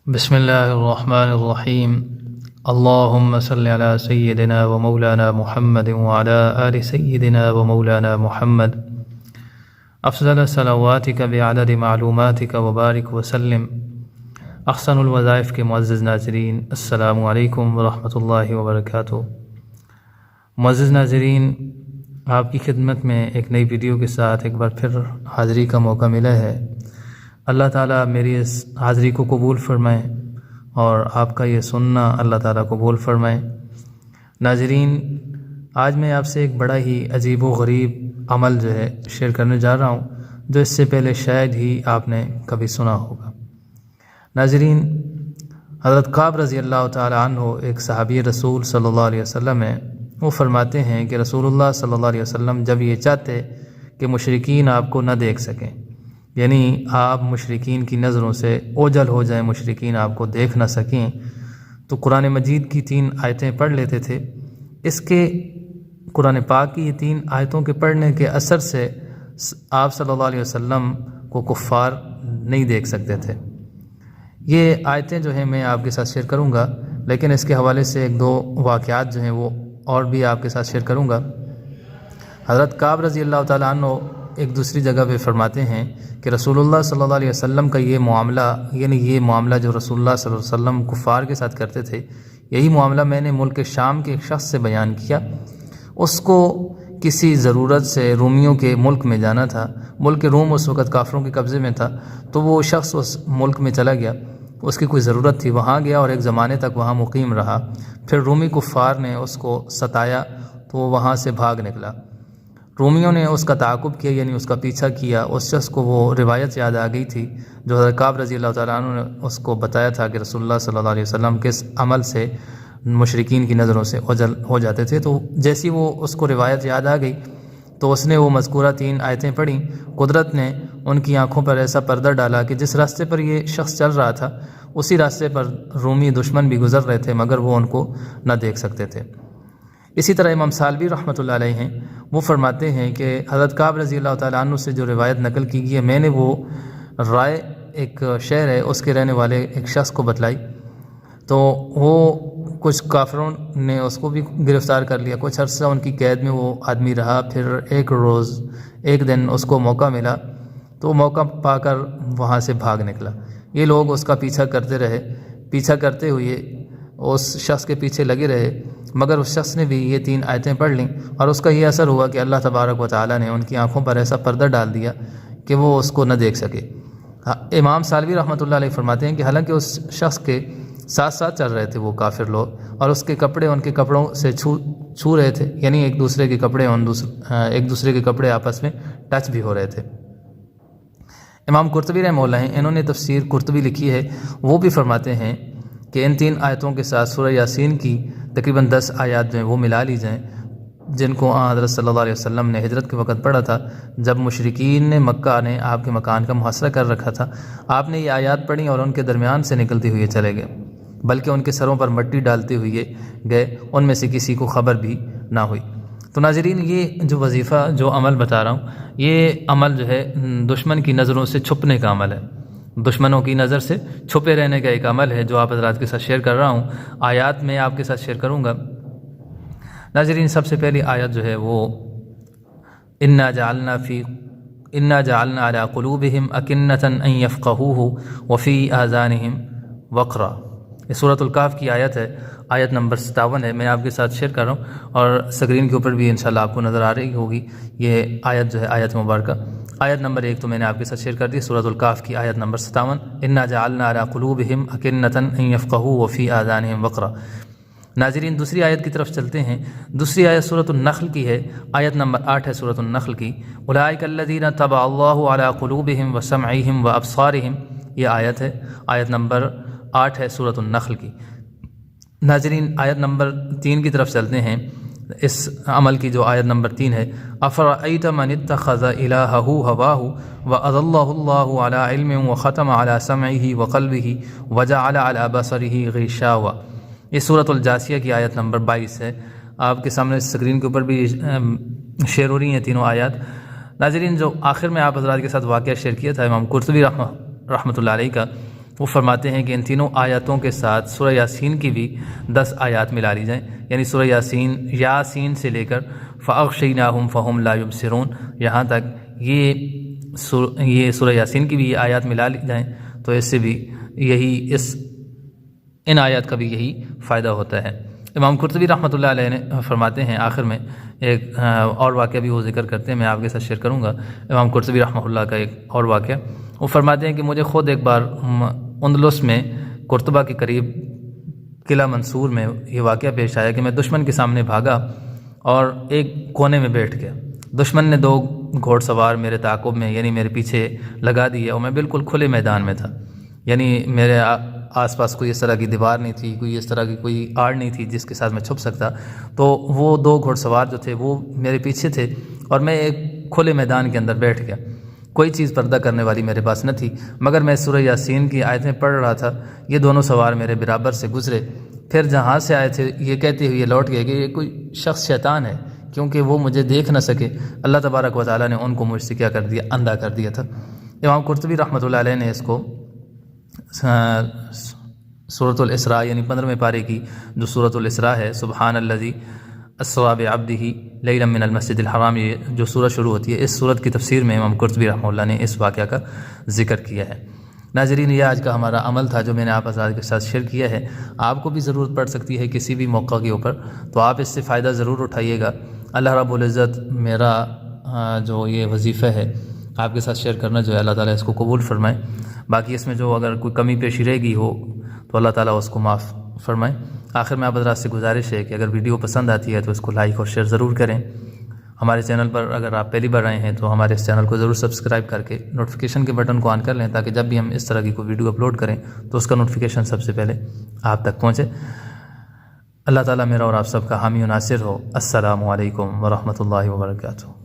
بسم اللہ الرحمن الرحیم اللہم صلی علی سیدنا و مولانا محمد وعلی آل سیدنا و مولانا محمد افضل صلواتک بعدد معلوماتک وبارک وسلم۔ احسن الوظائف کے معزز ناظرین، السلام علیکم ورحمۃ اللہ وبرکاتہ۔ معزز ناظرین، آپ کی خدمت میں ایک نئی ویڈیو کے ساتھ ایک بار پھر حاضری کا موقع ملا ہے۔ اللہ تعالیٰ میری اس حاضری کو قبول فرمائے اور آپ کا یہ سننا اللہ تعالیٰ قبول فرمائے۔ ناظرین، آج میں آپ سے ایک بڑا ہی عجیب و غریب عمل شیئر کرنے جا رہا ہوں، جو اس سے پہلے شاید ہی آپ نے کبھی سنا ہوگا۔ ناظرین، حضرت کعب رضی اللہ تعالیٰ عنہ ایک صحابی رسول صلی اللہ علیہ وسلم ہیں۔ وہ فرماتے ہیں کہ رسول اللہ صلی اللہ علیہ وسلم جب یہ چاہتے کہ مشرکین آپ کو نہ دیکھ سکیں، یعنی آپ مشرکین کی نظروں سے اوجھل ہو جائیں، مشرکین آپ کو دیکھ نہ سکیں، تو قرآن مجید کی 3 آیتیں پڑھ لیتے تھے۔ اس کے قرآن پاک کی یہ 3 آیتوں کے پڑھنے کے اثر سے آپ صلی اللہ علیہ وسلم کو کفار نہیں دیکھ سکتے تھے۔ یہ آیتیں میں آپ کے ساتھ شیئر کروں گا، لیکن اس کے حوالے سے 1-2 واقعات وہ اور بھی آپ کے ساتھ شیئر کروں گا۔ حضرت کعب رضی اللہ تعالیٰ عنہ ایک دوسری جگہ پہ فرماتے ہیں کہ رسول اللہ صلی اللہ علیہ وسلم کا یہ معاملہ، یعنی یہ معاملہ جو رسول اللہ صلی اللہ علیہ وسلم کفار کے ساتھ کرتے تھے، یہی معاملہ میں نے ملک شام کے ایک شخص سے بیان کیا۔ اس کو کسی ضرورت سے رومیوں کے ملک میں جانا تھا۔ ملک روم اس وقت کافروں کے قبضے میں تھا، تو وہ شخص اس ملک میں چلا گیا، اس کی کوئی ضرورت تھی، وہاں گیا اور ایک زمانے تک وہاں مقیم رہا۔ پھر رومی کفار نے اس کو ستایا تو وہ وہاں سے بھاگ نکلا۔ رومیوں نے اس کا تعاقب کیا، یعنی اس کا پیچھا کیا۔ اس شخص کو وہ روایت یاد آ گئی تھی جو حضرت کعب رضی اللہ تعالیٰ عنہ نے اس کو بتایا تھا کہ رسول اللہ صلی اللہ علیہ وسلم کس عمل سے مشرکین کی نظروں سے اوجھل ہو جاتے تھے۔ تو جیسی وہ اس کو روایت یاد آ گئی تو اس نے وہ مذکورہ 3 آیتیں پڑھیں۔ قدرت نے ان کی آنکھوں پر ایسا پردہ ڈالا کہ جس راستے پر یہ شخص چل رہا تھا، اسی راستے پر رومی دشمن بھی گزر رہے تھے، مگر وہ ان کو نہ دیکھ سکتے تھے۔ اسی طرح امام سالبی رحمۃ اللہ علیہ ہیں، وہ فرماتے ہیں کہ حضرت کعب رضی اللہ تعالیٰ عنہ سے جو روایت نقل کی گئی ہے، میں نے وہ رائے ایک شہر ہے اس کے رہنے والے ایک شخص کو بتلائی، تو وہ کچھ کافروں نے اس کو بھی گرفتار کر لیا۔ کچھ عرصہ ان کی قید میں وہ آدمی رہا۔ پھر ایک دن اس کو موقع ملا تو موقع پا کر وہاں سے بھاگ نکلا۔ یہ لوگ اس کا پیچھا کرتے رہے، پیچھا کرتے ہوئے اس شخص کے پیچھے لگے رہے، مگر اس شخص نے بھی یہ 3 آیتیں پڑھ لیں، اور اس کا یہ اثر ہوا کہ اللہ تبارک و تعالیٰ نے ان کی آنکھوں پر ایسا پردہ ڈال دیا کہ وہ اس کو نہ دیکھ سکے۔ امام سالوی رحمۃ اللہ علیہ فرماتے ہیں کہ حالانکہ اس شخص کے ساتھ ساتھ چل رہے تھے وہ کافر لوگ، اور اس کے کپڑے ان کے کپڑوں سے چھو رہے تھے، یعنی ایک دوسرے کے کپڑے آپس میں ٹچ بھی ہو رہے تھے۔ امام قرطبی رحمہ اللہ ہیں، انہوں نے تفسیر قرطبی لکھی ہے، وہ بھی فرماتے ہیں کہ ان 3 آیتوں کے ساتھ سورہ یاسین کی تقریباً 10 آیات وہ ملا لی جائیں، جن کو حضرت صلی اللہ علیہ وسلم نے ہجرت کے وقت پڑھا تھا، جب مشرکین نے مکہ نے آپ کے مکان کا محاصرہ کر رکھا تھا۔ آپ نے یہ آیات پڑھی اور ان کے درمیان سے نکلتے ہوئے چلے گئے، بلکہ ان کے سروں پر مٹی ڈالتے ہوئے گئے، ان میں سے کسی کو خبر بھی نہ ہوئی۔ تو ناظرین، یہ جو وظیفہ، جو عمل بتا رہا ہوں، یہ عمل دشمن کی نظروں سے چھپنے کا عمل ہے، دشمنوں کی نظر سے چھپے رہنے کا ایک عمل ہے، جو آپ حضرات کے ساتھ شیئر کر رہا ہوں۔ آیات میں آپ کے ساتھ شیئر کروں گا۔ ناظرین، سب سے پہلی آیت وہ انا جعلنا علی قلوبہم اکنۃ ان یفقہوہ وفی آذانہم وقرا۔ یہ سورۃ الکہف کی آیت ہے، آیت نمبر 57 ہے۔ میں آپ کے ساتھ شیئر کر رہا ہوں، اور اسکرین کے اوپر بھی انشاءاللہ آپ کو نظر آ رہی ہوگی یہ آیت آیت مبارکہ۔ آیت نمبر 1 تو میں نے آپ کے ساتھ شیئر کر دی، سورۃ الکہف کی آیت نمبر 57، انا جعلنا علی قلوبہم اکنۃ ان یفقہوہ وفی آذانہم وقرا۔ ناظرین، دوسری آیت کی طرف چلتے ہیں۔ دوسری آیت سورۃ النحل کی ہے، آیت نمبر 8 ہے سورۃ النحل کی، اولئک الذین طبع اللہ علی قلوبہم وسمعہم وابصارہم۔ یہ آیت ہے، آیت نمبر 8 ہے سورۃ النحل کی۔ ناظرین، آیت نمبر 3 کی طرف چلتے ہیں۔ اس عمل کی جو آیت نمبر 3 ہے، افرأیت من اتخذ الہہ ہواہ واضلہ اللہ علی علم وختم علی سمعہ وقلبہ وجعل علی بصرہ غشاوہ۔ یہ سورۃ الجاثیہ کی آیت نمبر 22 ہے۔ آپ کے سامنے اسکرین کے اوپر بھی شیئر ہو رہی ہیں تینوں آیات۔ ناظرین، جو آخر میں آپ حضرات کے ساتھ واقعہ شیئر کیا تھا امام قرطبی رحمۃ اللہ علیہ کا، وہ فرماتے ہیں کہ ان تینوں آیاتوں کے ساتھ سورہ یاسین کی بھی 10 آیات ملا لی جائیں، یعنی سورہ یاسین سے لے کر فَأَغْشَيْنَاهُمْ فَهُمْ لَا يُبْصِرُونَ یہاں تک یہ سورہ یاسین کی بھی یہ آیات ملا لی جائیں تو اس سے بھی ان آیات کا بھی یہی فائدہ ہوتا ہے۔ امام قرطبی رحمۃ اللہ علیہ نے فرماتے ہیں، آخر میں ایک اور واقعہ بھی وہ ذکر کرتے ہیں، میں آپ کے ساتھ شیئر کروں گا امام قرطبی رحمۃ اللہ کا ایک اور واقعہ۔ وہ فرماتے ہیں کہ مجھے خود ایک بار اندلس میں قرطبہ کے قریب قلعہ منصور میں یہ واقعہ پیش آیا کہ میں دشمن کے سامنے بھاگا اور ایک کونے میں بیٹھ گیا۔ دشمن نے 2 گھوڑ سوار میرے تعاقب میں یعنی میرے پیچھے لگا دیے اور میں بالکل کھلے میدان میں تھا، یعنی میرے آس پاس کوئی اس طرح کی دیوار نہیں تھی، کوئی اس طرح کی کوئی آڑ نہیں تھی جس کے ساتھ میں چھپ سکتا۔ تو وہ 2 گھوڑ سوار جو تھے وہ میرے پیچھے تھے اور میں ایک کھلے میدان کے اندر بیٹھ گیا، کوئی چیز پردہ کرنے والی میرے پاس نہ تھی، مگر میں سورہ یاسین کی آیتیں پڑھ رہا تھا۔ یہ دونوں سوار میرے برابر سے گزرے، پھر جہاں سے آئے تھے یہ کہتے ہوئے لوٹ گئے کہ یہ کوئی شخص شیطان ہے، کیونکہ وہ مجھے دیکھ نہ سکے۔ اللہ تبارک و تعالیٰ نے ان کو مجھ سے کیا کر دیا، اندھا کر دیا تھا۔ امام قرطبی رحمۃ اللہ علیہ نے اس کو سورۃ الاسراء یعنی 15ویں پارے کی جو سورۃ الاسراء ہے، سبحان الذی اسریٰ بعبدہ لیلا من المسجد الحرام، یہ جو سورت شروع ہوتی ہے، اس سورت کی تفسیر میں امام قرطبی رحمہ اللہ نے اس واقعہ کا ذکر کیا ہے۔ ناظرین، یہ آج کا ہمارا عمل تھا جو میں نے آپ حضرات کے ساتھ شیئر کیا ہے۔ آپ کو بھی ضرورت پڑ سکتی ہے کسی بھی موقع کے اوپر، تو آپ اس سے فائدہ ضرور اٹھائیے گا۔ اللہ رب العزت میرا جو یہ وظیفہ ہے آپ کے ساتھ شیئر کرنا جو ہے، اللہ تعالیٰ اس کو قبول فرمائے۔ باقی اس میں جو اگر کوئی کمی پیشی رہ گئی ہو تو اللہ تعالیٰ اس کو معاف فرمائے۔ آخر میں آپ حضرات سے گزارش ہے کہ اگر ویڈیو پسند آتی ہے تو اس کو لائک اور شیئر ضرور کریں۔ ہمارے چینل پر اگر آپ پہلی بار آئے ہیں تو ہمارے اس چینل کو ضرور سبسکرائب کر کے نوٹیفیکیشن کے بٹن کو آن کر لیں، تاکہ جب بھی ہم اس طرح کی کوئی ویڈیو اپلوڈ کریں تو اس کا نوٹیفیکیشن سب سے پہلے آپ تک پہنچے۔ اللہ تعالیٰ میرا اور آپ سب کا حامی و ناصر ہو۔ السلام علیکم ورحمۃ اللہ وبرکاتہ۔